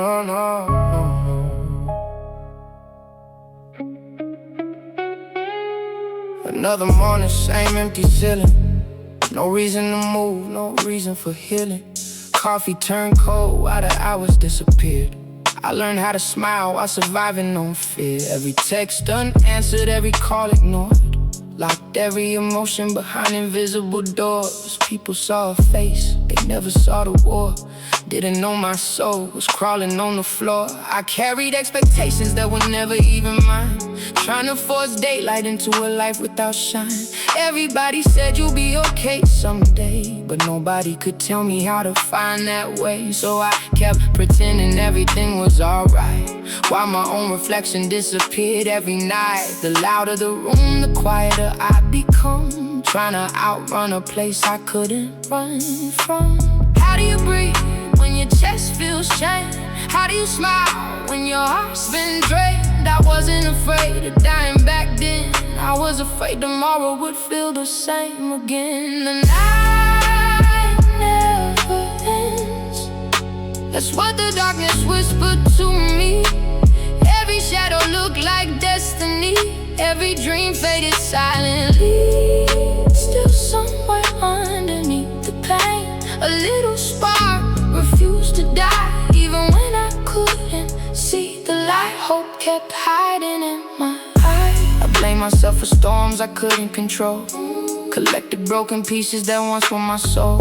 no, no, no. Another morning, same empty ceiling. No reason to move, no reason for healing. Coffee turned cold while the hours disappeared. I learned how to smile while surviving on fear. Every text unanswered, every call ignored. Locked every emotion behind invisible doors. People saw a face, they never saw the war. Didn't know my soul was crawling on the floor. I carried expectations that were never even mine, trying to force daylight into a life without shine. Everybody said you'll be okay someday, but nobody could tell me how to find that way. So I kept pretending everything was alright, while my own reflection disappeared every night. The louder the room, the quieter I become, trying to outrun a place I couldn't run from. How do you breathe when your chest feels chained? How do you smile when your heart's been drained? I wasn't afraid of dying back then. I was afraid tomorrow would feel the same again. The night never ends, that's what the darkness whispered to me. Every shadow looked like destiny, every dream faded silently. Still somewhere underneath the pain, a little spark refused to die. Even when I couldn't see the light, hope kept hiding in my eyes. I blame myself for storms I couldn't control, collected broken pieces that once were my soul.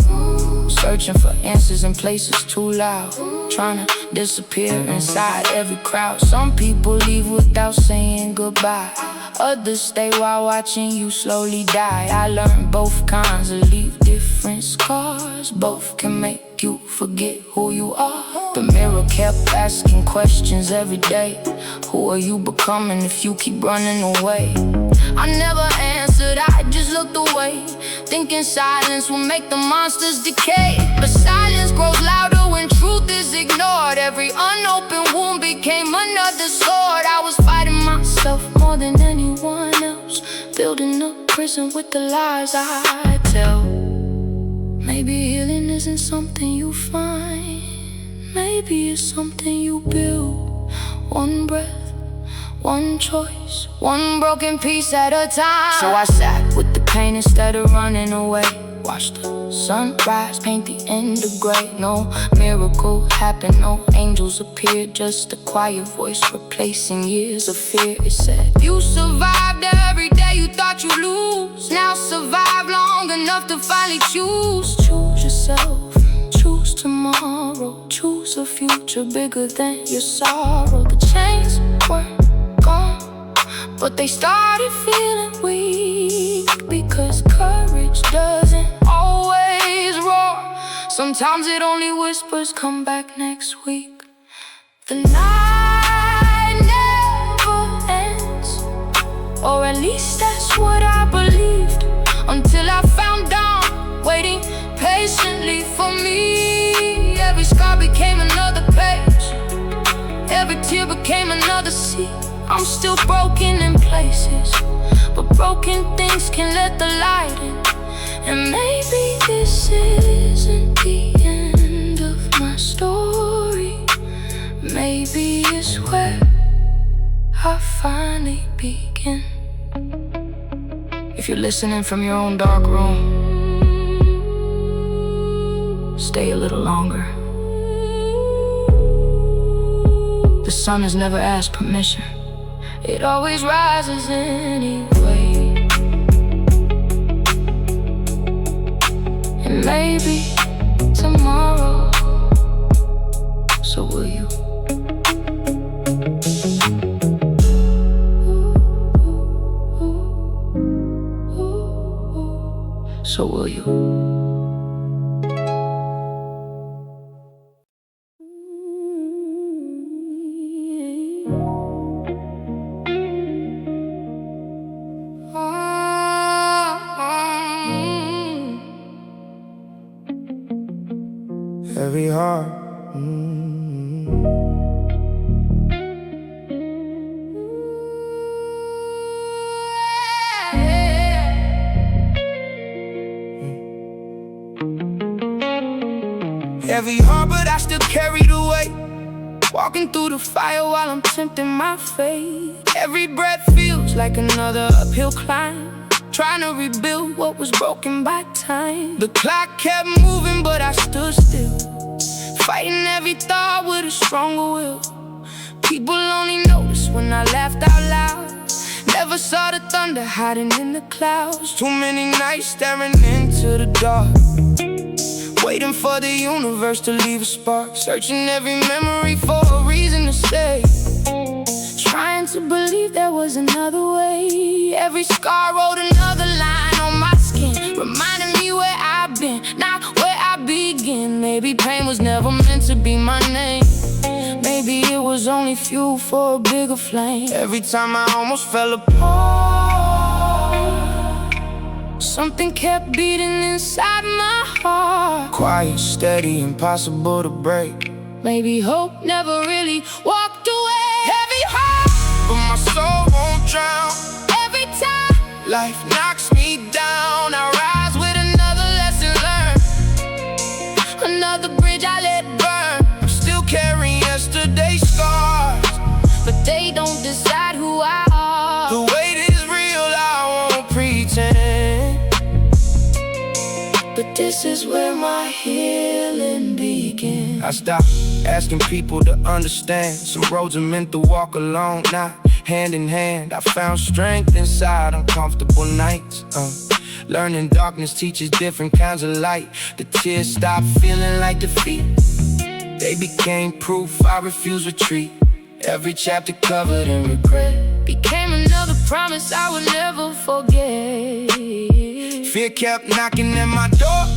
Searching for answers in places too loud, trying to disappear inside every crowd. Some people leave without saying goodbye, others stay while watching you slowly die. I learned both kinds of leave different scars. Both can make you forget who you are. The mirror kept asking questions every day. Who are you becoming if you keep running away? I never answered, I just looked away, thinking silence will make the monsters decay. But silence grows louder when truth is ignored. Every unopened wound became another sword. I was fighting myself more than anyone else, building a prison with the lies I tell. Maybe healing isn't something you find, maybe it's something you build. One breath, one choice, one broken piece at a time. So I sat with the pain instead of running away, watched the sunrise paint the end of gray. No miracle happened, no angels appeared, just a quiet voice replacing years of fear. It said, you survived every day you thought you'd lose. Now survive long enough to finally choose. Choose yourself, choose tomorrow, choose a future bigger than your sorrow. The chains weren't gone, but they started feeling weak, because courage doesn't always roar. Sometimes it only whispers, come back next week. The night never ends, or at least that's what I believed, until I found dawn waiting patiently for me. Every scar became another page, every tear became another sea. I'm still broken in places, but broken things can let the light in. And maybe this isn't the end of my story, maybe it's where I finally begin. If you're listening from your own dark room, stay a little longer. The sun has never asked permission, it always rises anyway. And maybe tomorrow, so will you. So will you. Heavy heart. Heavy heart, but I still carry the weight. Walking through the fire while I'm tempting my fate. Every breath feels like another uphill climb, trying to rebuild what was broken by time. The clock kept moving but I stood still, fighting every thought with a stronger will. People only noticed when I laughed out loud, never saw the thunder hiding in the clouds. Too many nights staring into the dark, waiting for the universe to leave a spark. Searching every memory for a reason to stay, trying to believe there was another way. Every scar wrote another line on my skin, reminding me where I've been, not where I begin. Maybe pain was never meant to be my name, maybe it was only fuel for a bigger flame. Every time I almost fell apart, something kept beating inside my heart. Quiet, steady, impossible to break. Maybe hope never really walked away. Heavy heart, but my soul won't drown. Every time life knocks me down, I rise with another lesson learned, another bridge I let burn. I'm still carrying yesterday's scars, but they don't decide who I are. The weight is real, I won't pretend, but this is where my healing begins. I stopped asking people to understand. Some roads are meant to walk alone, not hand in hand. I found strength inside uncomfortable nights. Learning darkness teaches different kinds of light. The tears stopped feeling like defeat, they became proof I refuse retreat. Every chapter covered in regret became another promise I would never forget. Fear kept knocking at my door,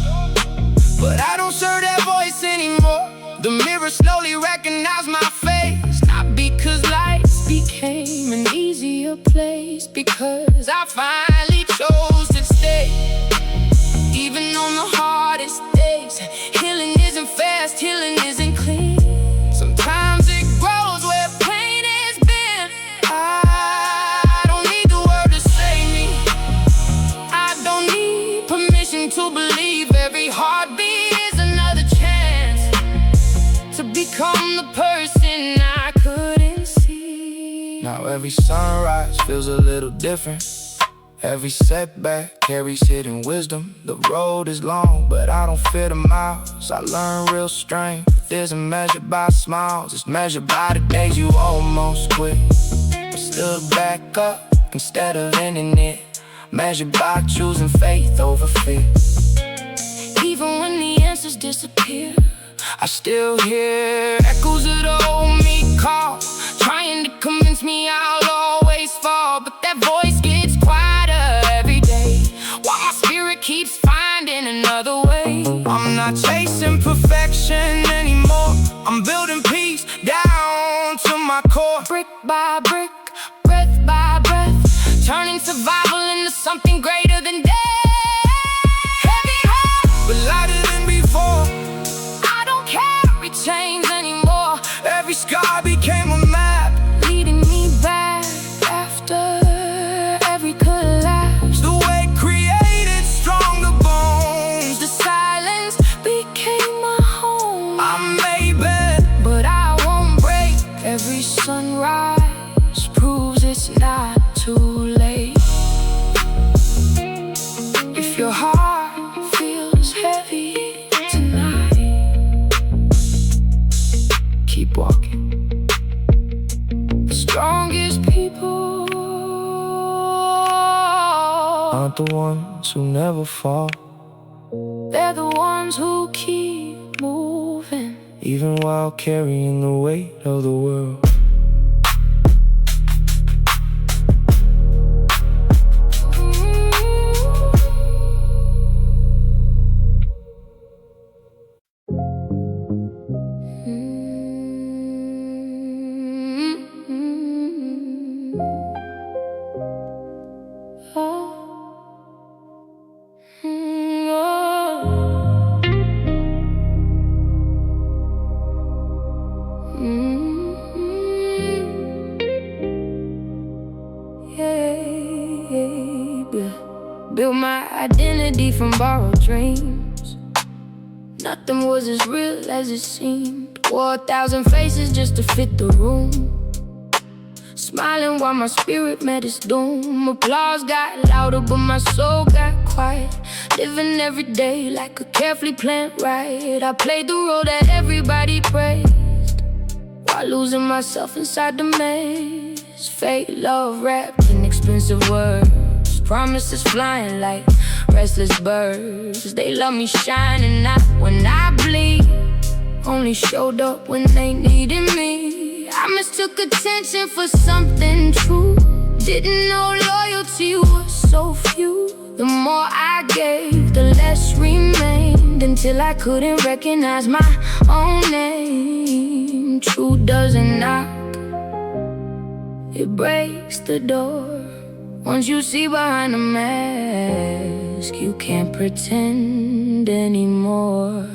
but I don't serve that voice anymore. The mirror slowly recognized my face, not because lights became an easier place, because I finally chose to stay. Even on the hardest days, healing isn't fast, healing isn't clean. Sometimes it grows where pain has been. I don't need the word to save me, I don't need permission to believe. Every heartbeat is another chance to become the person I couldn't see. Now every sunrise feels a little different, every setback carries hidden wisdom. The road is long, but I don't fear the miles. I learn real strength isn't measured by smiles, it's measured by the days you almost quit, but stood back up instead of ending it. Measured by choosing faith over fear. Even when the answers disappear, I still hear echoes of the old me call, trying to convince me I'll always fall. But that voice gets quieter every day, while my spirit keeps finding another way. I'm not chasing perfection anymore, I'm building peace down to my core. Brick by brick, breath by breath, turning survival into something greater than death. Heavy heart, but lighter than before. I don't carry chains anymore. Every scar became a map, leading me back after every collapse. The weight created stronger bones, the silence became my home. I may bend, but I won't break. Every sunrise proves it's not too late. If your heart feels heavy tonight, keep walking. The strongest people aren't the ones who never fall, they're the ones who keep moving, even while carrying the weight of the world. Build my identity from borrowed dreams, Nothing was as real as it seemed. Wore 1,000 faces just to fit the room. Smiling while my spirit met its doom. Applause got louder but my soul got quiet. Living every day like a carefully planned ride. I played the role that everybody praised, while losing myself inside the maze. Fake love wrapped in expensive words, promises flying like restless birds. They love me shining, not when I bleed. Only showed up when they needed me. I mistook attention for something true. Didn't know loyalty was so few. The more I gave, the less remained, until I couldn't recognize my own name. Truth doesn't knock, it breaks the door. Once you see behind the mask, you can't pretend anymore.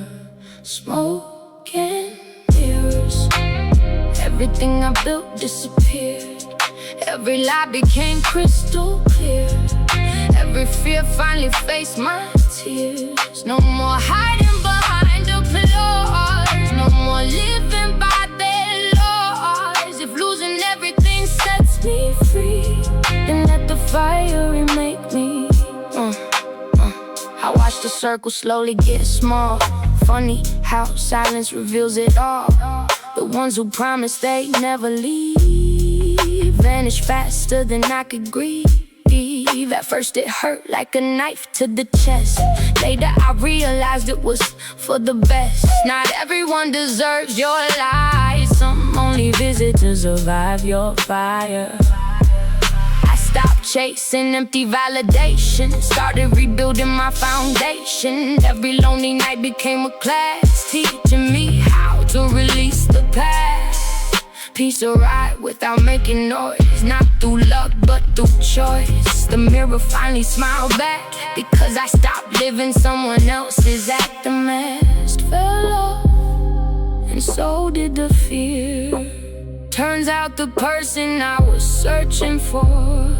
Smoke and mirrors, everything I built disappeared. Every lie became crystal clear. Every fear finally faced my tears. No more hiding behind applause, no more living by their laws. If losing everything sets me free, then let the fire remake me. I watch the circle slowly get small. Funny how silence reveals it all. The ones who promise they never leave vanish faster than I could grieve. At first it hurt like a knife to the chest. Later I realized it was for the best. Not everyone deserves your lies. Some only visit to survive your fire. I stopped chasing empty validation, started rebuilding my foundation. Every lonely night became a class, teaching me how to release the past. Peace arrived without making noise, not through luck but through choice. The mirror finally smiled back, because I stopped living someone else's act. The mask fell off, and so did the fear. Turns out the person I was searching for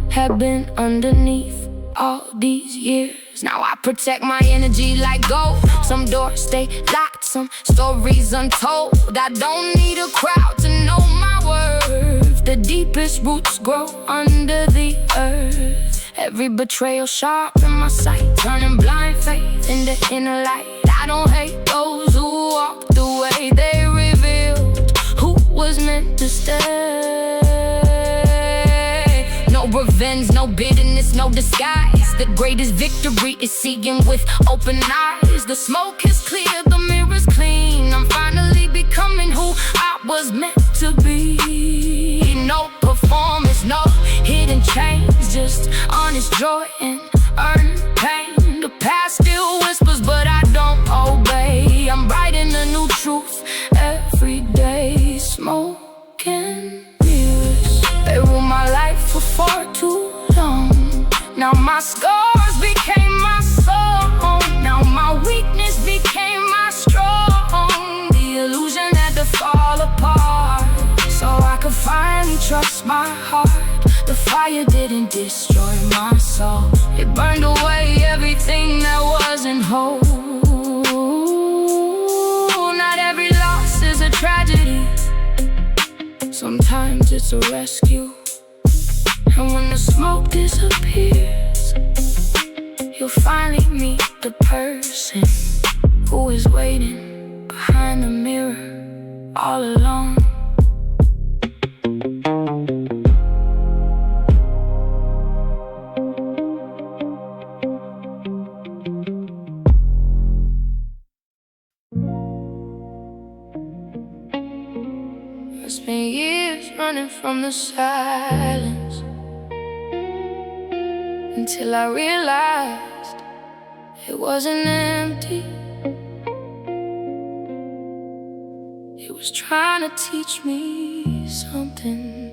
had been underneath all these years. Now I protect my energy like gold. Some doors stay locked, some stories untold. I don't need a crowd to know my worth. The deepest roots grow under the earth. Every betrayal sharpened my sight, turning blind faith into inner light. I don't hate those who walked away. They revealed who was meant to stay. No revenge, no bitterness, no disguise. The greatest victory is seeing with open eyes. The smoke is clear, the mirror's clean. I'm finally becoming who I was meant to be. No performance, no hidden chains, just honest joy and earned pain. The past still whispers, but I don't obey. I'm writing a new truth every day. Smoke and mirrors, they rule my life for far too long. Now my scars became my song. Now my weakness became my strong. The illusion had to fall apart, so I could finally trust my heart. The fire didn't destroy my soul, it burned away everything that wasn't whole. Not every loss is a tragedy, sometimes it's a rescue. And when the smoke disappears, you'll finally meet the person who is waiting behind the mirror all alone. I spent years running from the silence, until I realized it wasn't empty. It was trying to teach me something.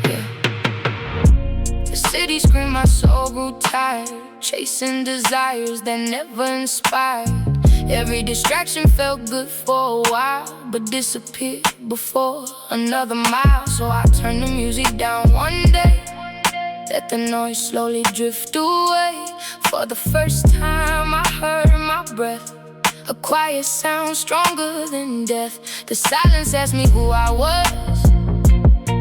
Yeah. The city screamed, my soul grew tired, chasing desires that never inspired. Every distraction felt good for a while, but disappeared before another mile. So I turned the music down one day, let the noise slowly drift away. For the first time I heard my breath, a quiet sound stronger than death. The silence asked me who I was,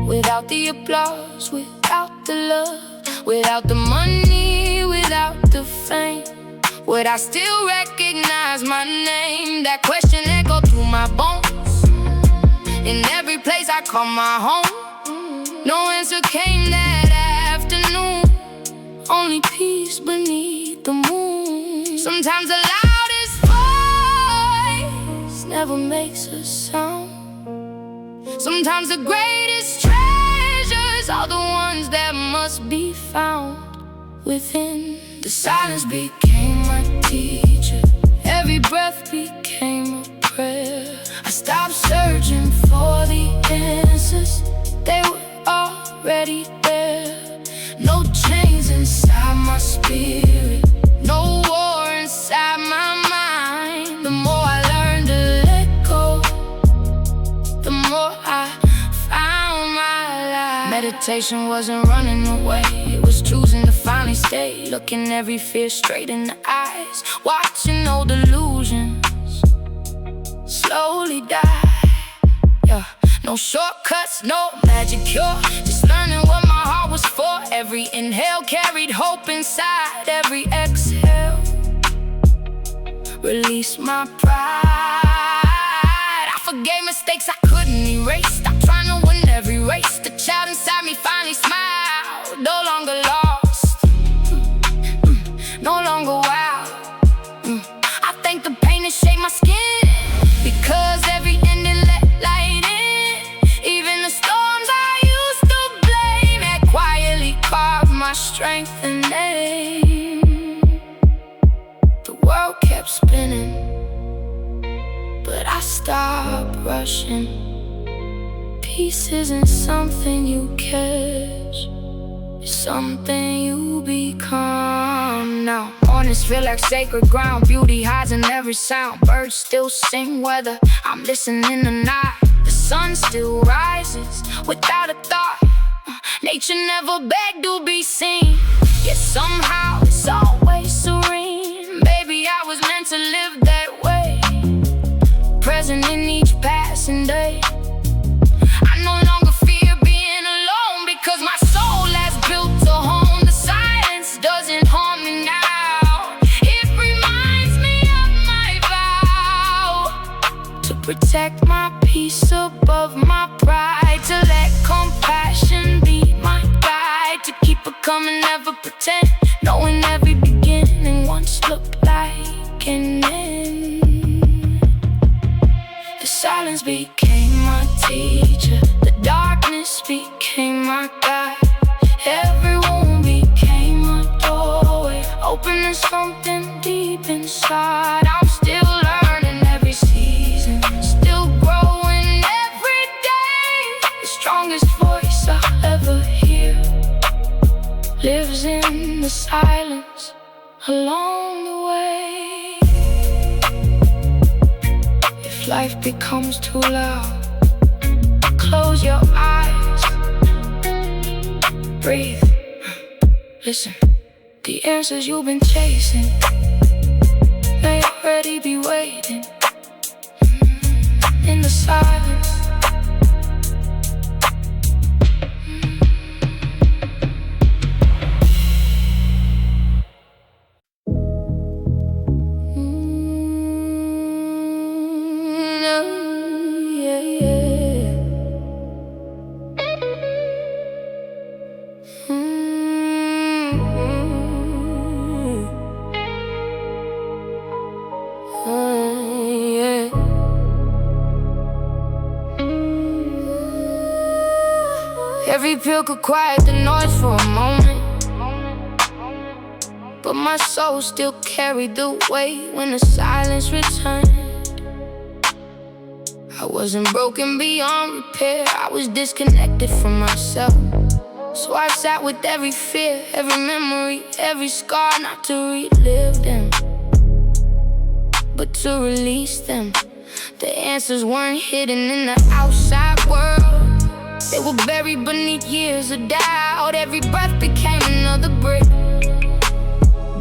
without the applause, without the love, without the money, without the fame. Would I still recognize my name? That question echoed through my bones. In every place I call my home, no answer came that afternoon. Only peace beneath the moon. Sometimes the loudest voice never makes a sound. Sometimes the greatest treasures are the ones that must be found within. The silence became my teacher, every breath became a prayer. I stopped searching for the answers, they were already there. No chains inside my spirit, no war inside my mind. The more I learned to let go, the more I found my life. Meditation wasn't running away, it was choosing to finally stay. Looking every fear straight in the eyes, watching old illusions slowly die. Yeah, no shortcuts, no magic cure, just learning what my heart was for. Every inhale carried hope inside, every exhale released my pride. I forgave mistakes I couldn't erase, stopped trying to win every race. The child inside me finally smiled, no longer lost, no longer wild. I thank the pain that shaped my skin, because every ending let light in. Even the storms I used to blame had quietly carved my strength and name. The world kept spinning, but I stopped rushing. Peace isn't something you catch, it's something you become. Now mornings feel like sacred ground, beauty hides in every sound. Birds still sing whether I'm listening or not. The sun still rises without a thought. Nature never begged to be seen, yet somehow it's always serene. Baby, I was meant to live that way, present in each passing day. I no longer fear being alone, because my soul has built a home. The silence doesn't harm me now, it reminds me of my vow to protect my peace above my pride, to let compassion be my guide, to keep it coming, never pretend, knowing every beginning once looked like an end. The silence became my teacher, the darkness became my guide. Every wound became a doorway, opening something deep inside. I'm still learning every season, still growing every day. The strongest voice I'll ever hear lives in the silence along the way. If life becomes too loud, close your eyes, breathe, listen. The answers you've been chasing may already be waiting in the silence. Every pill could quiet the noise for a moment, but my soul still carried the weight when the silence returned. I wasn't broken beyond repair, I was disconnected from myself. So I sat with every fear, every memory, every scar, not to relive them, but to release them. The answers weren't hidden in the outside world, They were buried beneath years of doubt. Every breath became another brick,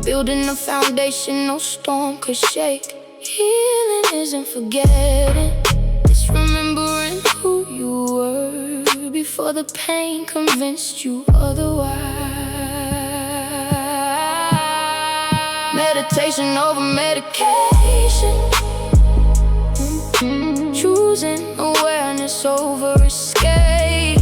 building a foundation no storm could shake. Healing isn't forgetting, it's remembering who you were before the pain convinced you otherwise. Meditation over medication, choosing awareness over escape.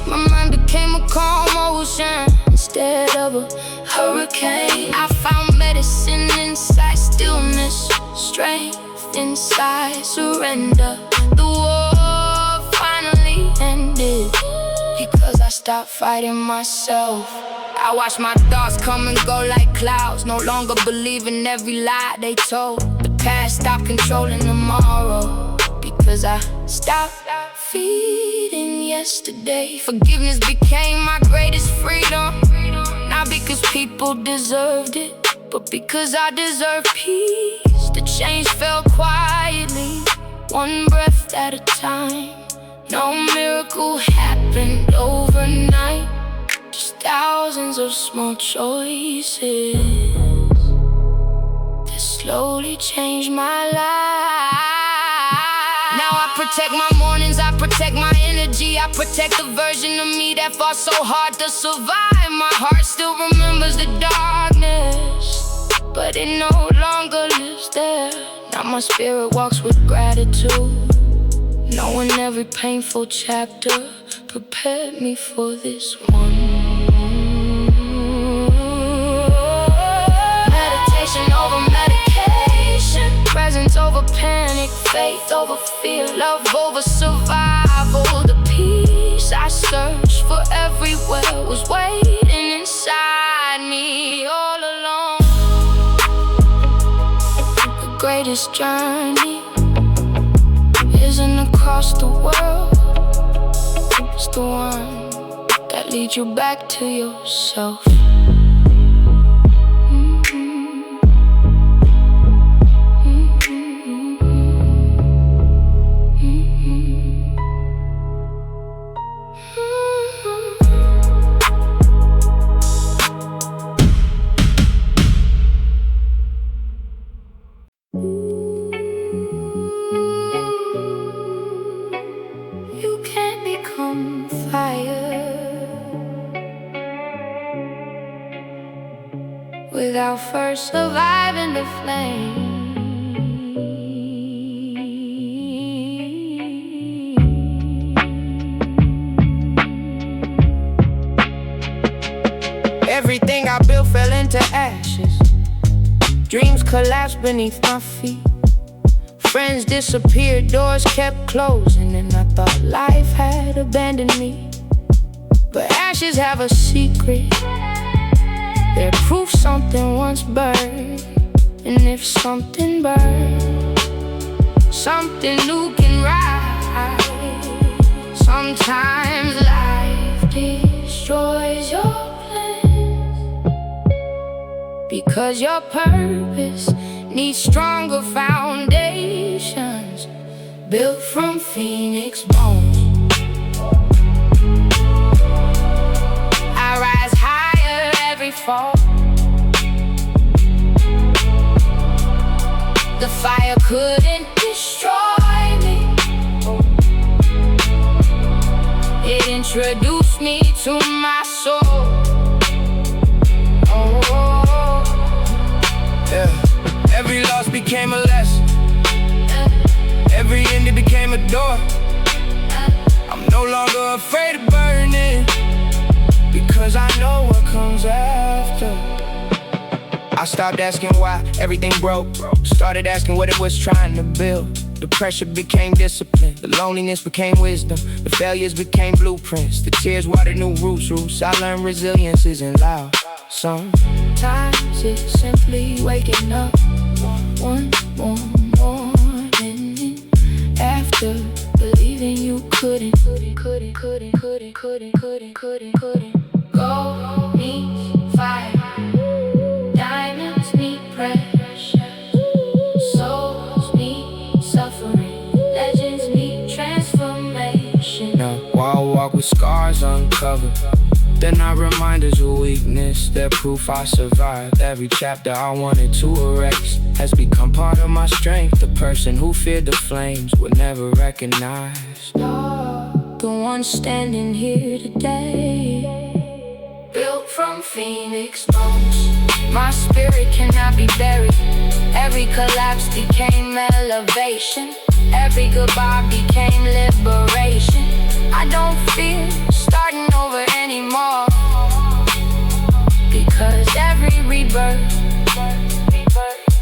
My mind became a calm ocean instead of a hurricane. I found medicine inside stillness, strength inside surrender. The war finally ended because I stopped fighting myself. I watched my thoughts come and go like clouds, no longer believing every lie they told. The past stopped controlling tomorrow because I stopped feeding yesterday. Forgiveness became my greatest freedom, not because people deserved it, but because I deserve peace. The change fell quietly, one breath at a time. No miracle happened overnight, just thousands of small choices that slowly changed my life. Now I protect my mornings, I protect my energy, I protect the version of me that fought so hard to survive. My heart still remembers the darkness, but it no longer lives there. Now my spirit walks with gratitude, knowing every painful chapter prepared me for this one. Meditation over medication, presence over panic, faith over fear, love over survival. The peace I searched for everywhere was waiting inside me all along. The greatest journey isn't across the world, it's the one that leads you back to yourself. You can't become fire without first surviving the flame. Everything I built fell into ashes, dreams collapsed beneath my feet. Friends disappeared, doors kept closing, and I thought life had abandoned me. But ashes have a secret, they're proof something once burned. And if something burns, something new can rise. Sometimes life destroys your plans, because your purpose needs stronger foundations built from phoenix bones. I rise higher every fall. The fire couldn't destroy me, it introduced me to my soul. Yeah. Every loss became a lesson, every ending became a door. I'm no longer afraid of burning, because I know what comes after. I stopped asking why everything broke, started asking what it was trying to build. The pressure became discipline, the loneliness became wisdom, the failures became blueprints, the tears watered new roots. I learned resilience isn't loud. Sometimes it's simply waking up one more morning after believing you couldn't. Gold meets fire, diamonds meet precious, souls meet suffering, legends meet transformation. Now, wow. scars uncovered. They're not reminders of weakness, they're proof I survived. Every chapter I wanted to erase has become part of my strength. The person who feared the flames would never recognize. The one standing here today, built from phoenix bones. My spirit cannot be buried. Every collapse became elevation. Every goodbye became liberation. I don't fear starting over anymore, because every rebirth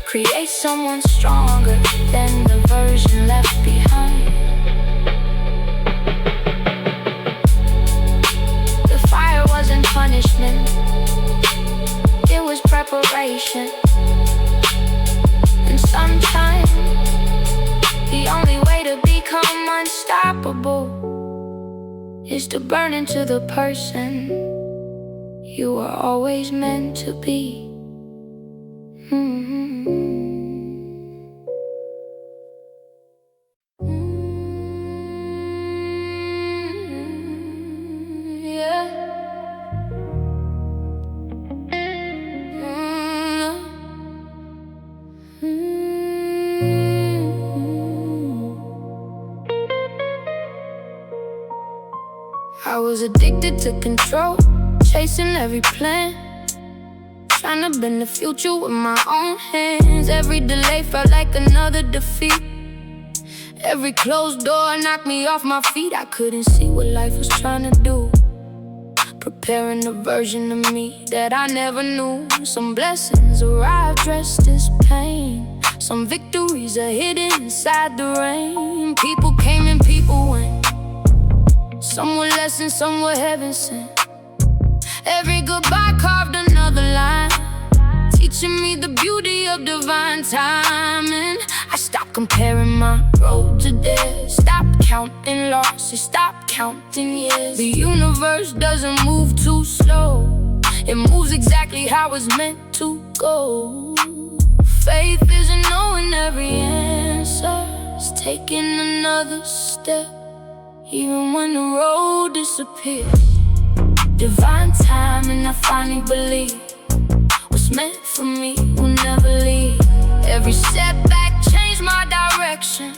creates someone stronger than the version left behind. The fire wasn't punishment, it was preparation. And sometimes the only way to become unstoppable is to burn into the person you were always meant to be. I was addicted to control, chasing every plan, trying to bend the future with my own hands. Every delay felt like another defeat. Every closed door knocked me off my feet. I couldn't see what life was trying to do, preparing a version of me that I never knew. Some blessings arrived dressed as pain, some victories are hidden inside the rain. People came and people went, some were lessons, some were heaven sent. Every goodbye carved another line, teaching me the beauty of divine timing. I stopped comparing my road to theirs, stopped counting losses, stopped counting years. The universe doesn't move too slow, it moves exactly how it's meant to go. Faith isn't knowing every answer, it's taking another step, even when the road disappears. Divine timing, I finally believe what's meant for me will never leave. Every setback changed my direction,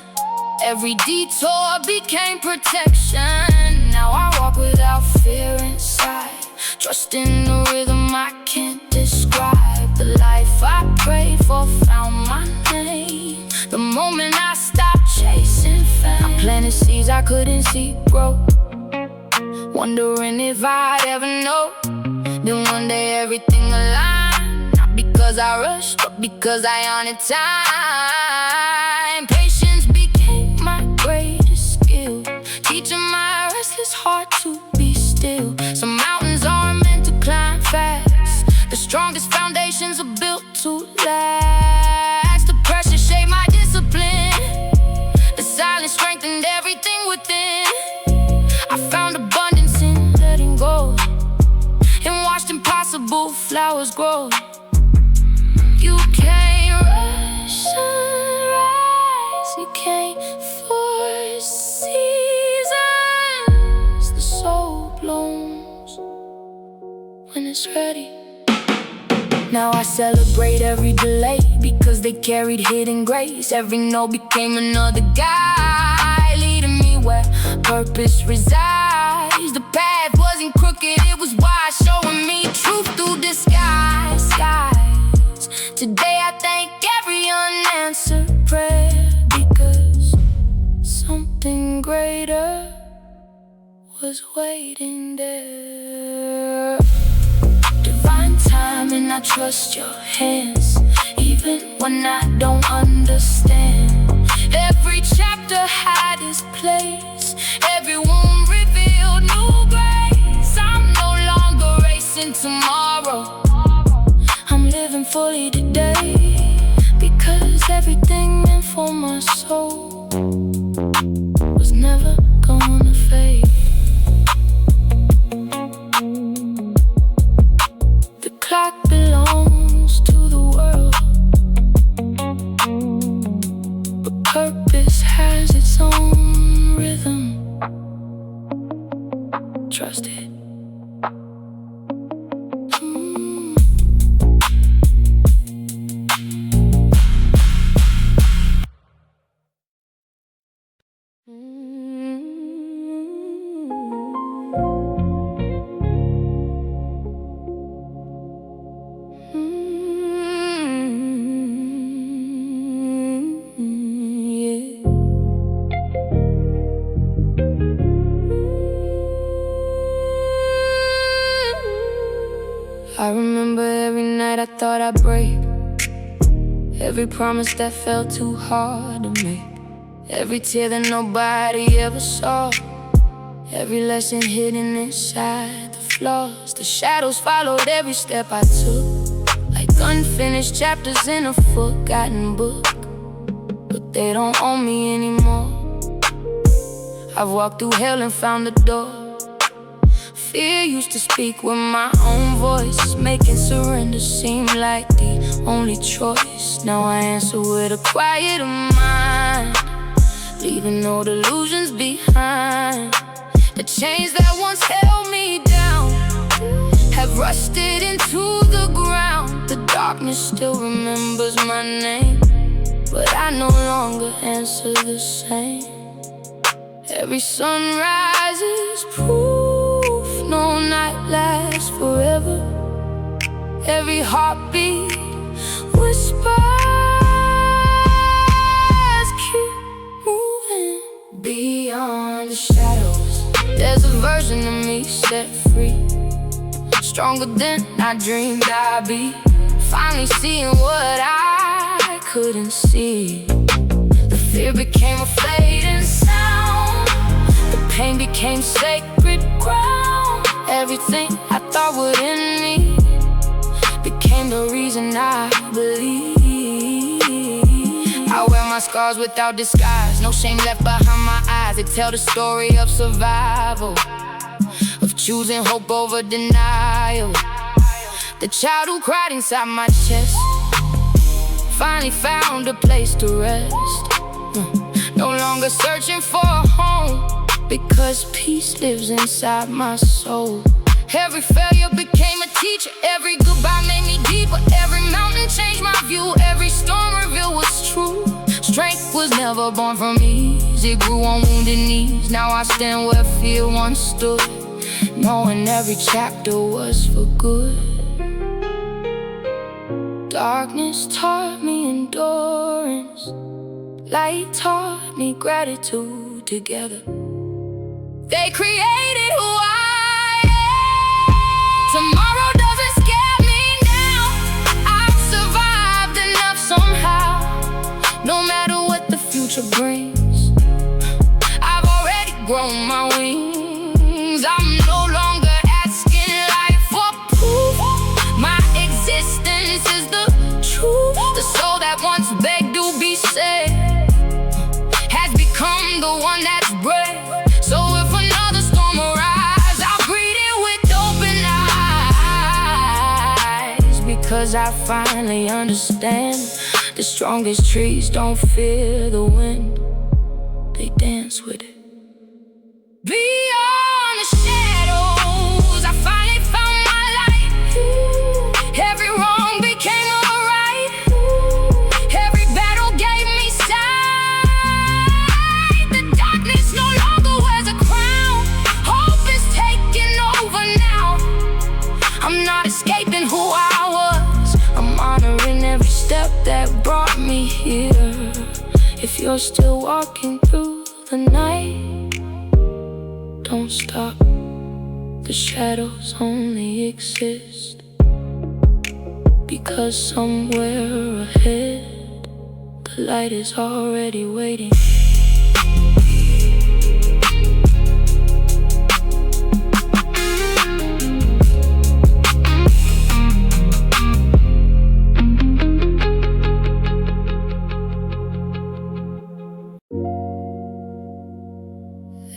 every detour became protection. Now I walk without fear inside, trusting the rhythm I can't describe. The life I prayed for found my name. The moment I stopped chasing fame, I planted seeds I couldn't see grow, wondering if I'd ever know. Then one day everything aligned, not because I rushed, but because I honored time. Patience became my greatest skill, teaching my restless heart to be still. Some mountains aren't meant to climb fast, the strongest foundations are built to last. The pressure shaped my discipline, the silence strengthened everything within. I found abundance in letting go, and watched impossible flowers grow. You can't rush sunrise, you can't force seasons. The soul blooms when it's ready. Now I celebrate every delay, because they carried hidden grace. Every no became another guide, leading me where purpose resides. The path wasn't crooked, it was wide, showing me truth through disguise. Today I thank every unanswered prayer, because something greater was waiting there. Divine timing, I trust your hands, even when I don't understand. Every chapter had its place, every wound revealed new grace. I'm no longer racing tomorrow, I'm living fully today, because everything meant for my soul was never gonna fade. The clock belongs to the world, but purpose has its own rhythm. heart I break, every promise that felt too hard to make, every tear that nobody ever saw, every lesson hidden inside the flaws. The shadows followed every step I took, like unfinished chapters in a forgotten book. But they don't own me anymore. I've walked through hell and found the door. Fear used to speak with my own voice, making surrender seem like the only choice. Now I answer with a quieter mind, leaving old illusions behind. The chains that once held me down have rusted into the ground. The darkness still remembers my name, but I no longer answer the same. Every sunrise is proof no night lasts forever. Every heartbeat whispers, keep moving. Beyond the shadows, there's a version of me set free, stronger than I dreamed I'd be. Finally seeing what I couldn't see. The fear became a fading sound, the pain became sacred ground. Everything I thought would end me became the reason I believe. I wear my scars without disguise, no shame left behind my eyes. They tell the story of survival, of choosing hope over denial. The child who cried inside my chest finally found a place to rest. No longer searching for a home, because peace lives inside my soul. Every failure became a teacher, every goodbye made me deeper. Every mountain changed my view, every storm revealed what's true. Strength was never born from ease, it grew on wounded knees. Now I stand where fear once stood, knowing every chapter was for good. Darkness taught me endurance, light taught me gratitude. Together they created who I am. Tomorrow doesn't scare me now, I've survived enough somehow. No matter what the future brings, I've already grown my wings. I'm no longer asking life for proof, my existence is the truth. The soul that once begged to be saved has become the one that's brave. So if another storm arrives, I'll greet it with open eyes, because I finally understand the strongest trees don't fear the wind, they dance with it. Beyond the shadows, I finally found my light. Every wrong became alright, every battle gave me sight. The darkness no longer wears a crown, hope is taking over now. I'm not escaping who I was, I'm honoring every step that brought me here. If you're still walking through the night, don't stop, the shadows only exist because somewhere ahead the light is already waiting.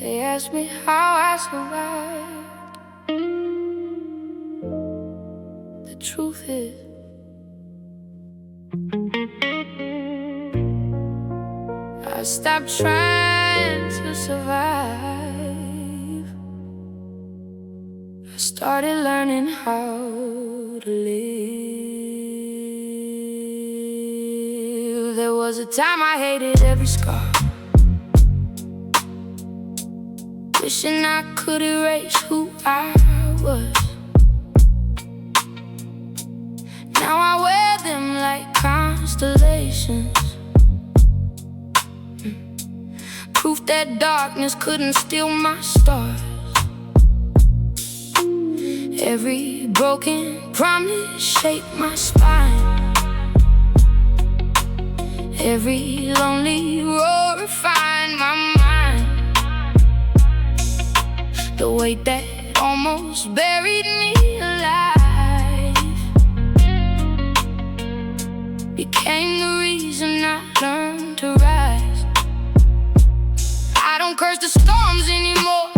They ask me how I survived. The truth is, I stopped trying to survive. I started learning how to live. There was a time I hated every scar, wishing I could erase who I was. Now I wear them like constellations, proof that darkness couldn't steal my stars. Every broken promise shake my spine. Every lonely road refined my mind. The weight that almost buried me alive became the reason I learned to rise. I don't curse the storms anymore.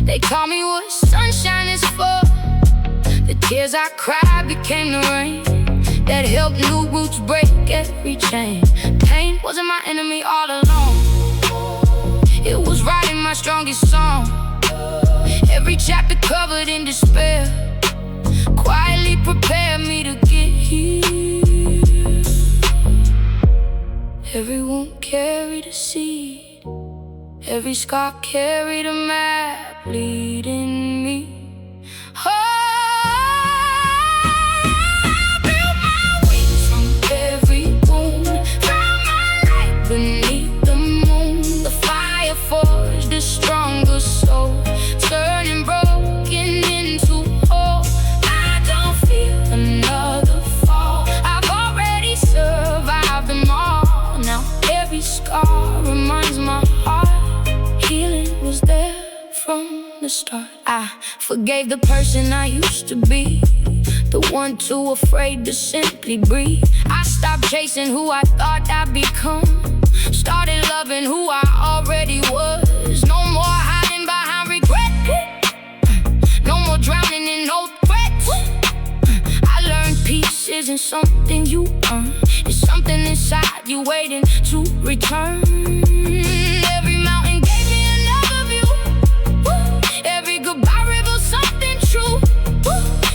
They taught me what sunshine is for. The tears I cried became the rain that helped new roots break every chain. Pain wasn't my enemy all along. It was writing my strongest song. Every chapter covered in despair quietly prepared me to get healed. Every wound carried a seed. Every scar carried a map leading me. Oh, I built my wings from every wound, found my light beneath the moon. The fire forged a stronger soul, turning broken into whole. I don't feel another fall. I've already survived them all. Now every scar reminds my heart healing was there from the start. I forgave the person I used to be, the one too afraid to simply breathe. I stopped chasing who I thought I'd become, started loving who I already was. No more hiding behind regret, no more drowning in old threats. I learned peace isn't something you earn, it's something inside you waiting to return. Every mountain gave me another view. Every goodbye reveals something true.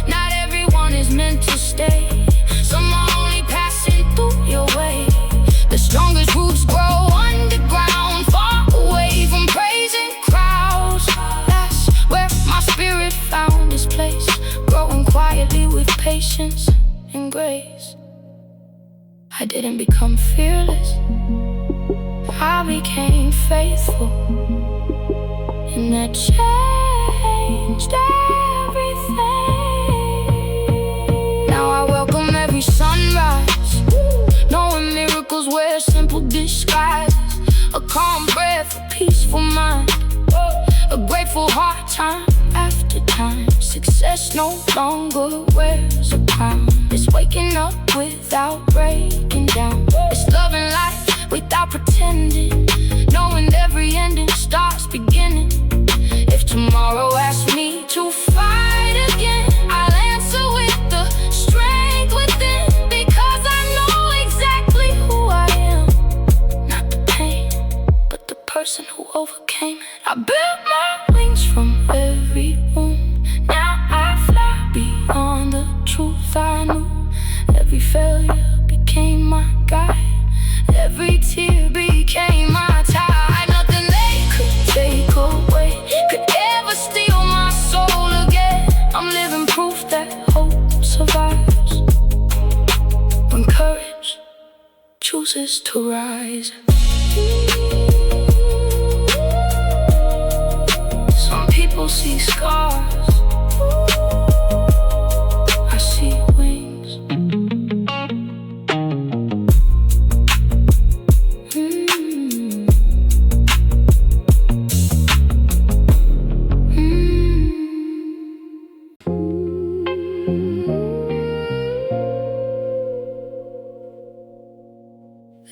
Not everyone is meant to stay. Some are only passing through your way. The strongest roots grow underground, far away from praising crowds. That's where my spirit found its place, growing quietly with patience and grace. I didn't become fearless, I became faithful, and that changed everything. Now I welcome every sunrise, knowing miracles wear simple disguises. A calm breath, a peaceful mind, a grateful heart time after time. Success no longer wears a crown. It's waking up without breaking down. It's loving life without pretending, knowing every ending starts beginning. If tomorrow asks me to fight again, I'll answer with the strength within, because I know exactly who I am. Not the pain, but the person who overcame it. I built my wings from every wound. Now I fly beyond the truth I knew. Every failure became my guide. Every tear became my tide. Nothing they could take away could ever steal my soul again. I'm living proof that hope survives when courage chooses to rise. Some people see scars, I see wings.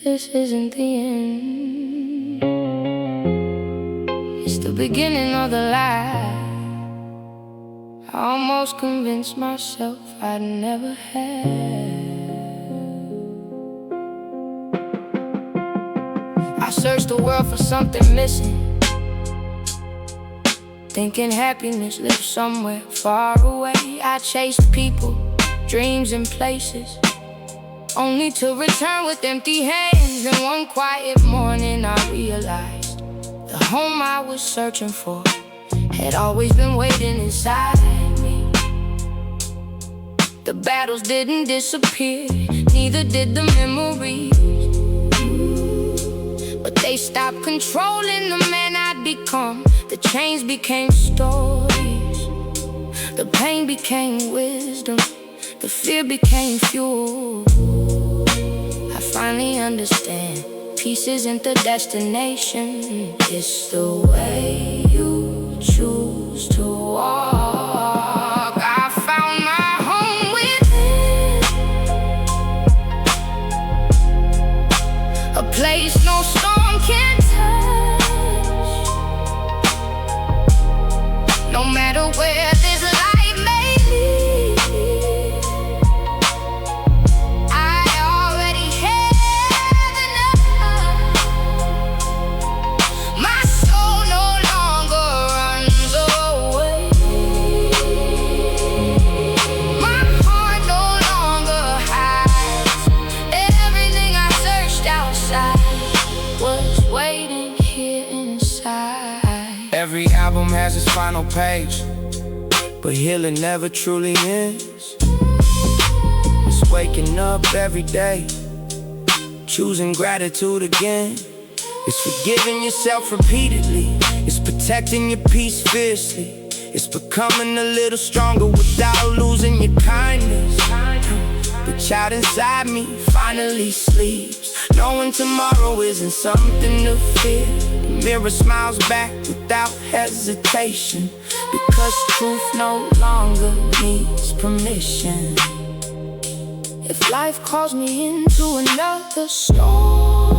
This isn't the end, it's the beginning of the lie I almost convinced myself I'd never had. I searched the world for something missing, thinking happiness lives somewhere far away. I chased people, dreams and places, only to return with empty hands. And one quiet morning I realized the home I was searching for had always been waiting inside me. The battles didn't disappear, neither did the memories, but they stopped controlling the man I'd become. The chains became stories, The pain became wisdom, the fear became fuel. I finally understand, peace isn't the destination, it's the way you choose to walk. I found my home within, a place no storm can touch. No matter where this life may lead, I already have enough. My soul no longer runs away. My heart no longer hides. Everything I searched outside was waiting here inside. Every album has its final page, but healing never truly ends. It's waking up every day, choosing gratitude again. It's forgiving yourself repeatedly, it's protecting your peace fiercely. It's becoming a little stronger without losing your kindness. The child inside me finally sleeps, knowing tomorrow isn't something to fear. The mirror smiles back without hesitation, because truth no longer needs permission. If life calls me into another storm,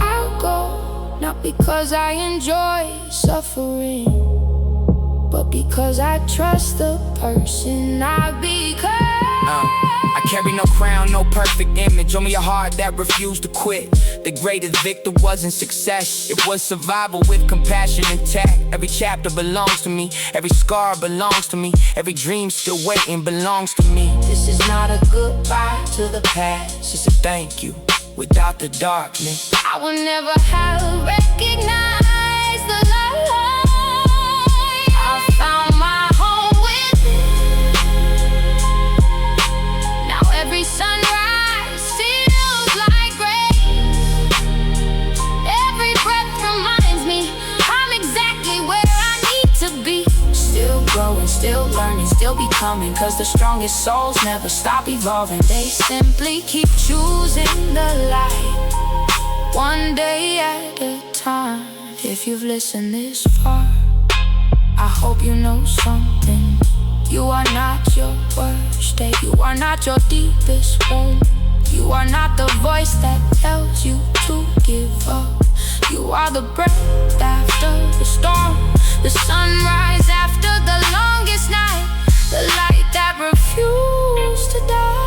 I'll go, not because I enjoy suffering, but because I trust the person I become. I carry no crown, no perfect image, only a heart that refused to quit. The greatest victor wasn't success, it was survival with compassion intact. Every chapter belongs to me, every scar belongs to me, every dream still waiting belongs to me. This is not a goodbye to the past, it's a thank you without the darkness. I will never have recognized the light. I found my home within. Now every sunrise feels like grace. Every breath reminds me I'm exactly where I need to be. Still growing, still learning, still becoming, 'cause the strongest souls never stop evolving. They simply keep choosing the light, one day at a time. If you've listened this far, I hope you know something. You are not your worst day, you are not your deepest wound. You are not the voice that tells you to give up. You are the breath after the storm, the sunrise after the longest night, the light that refused to die.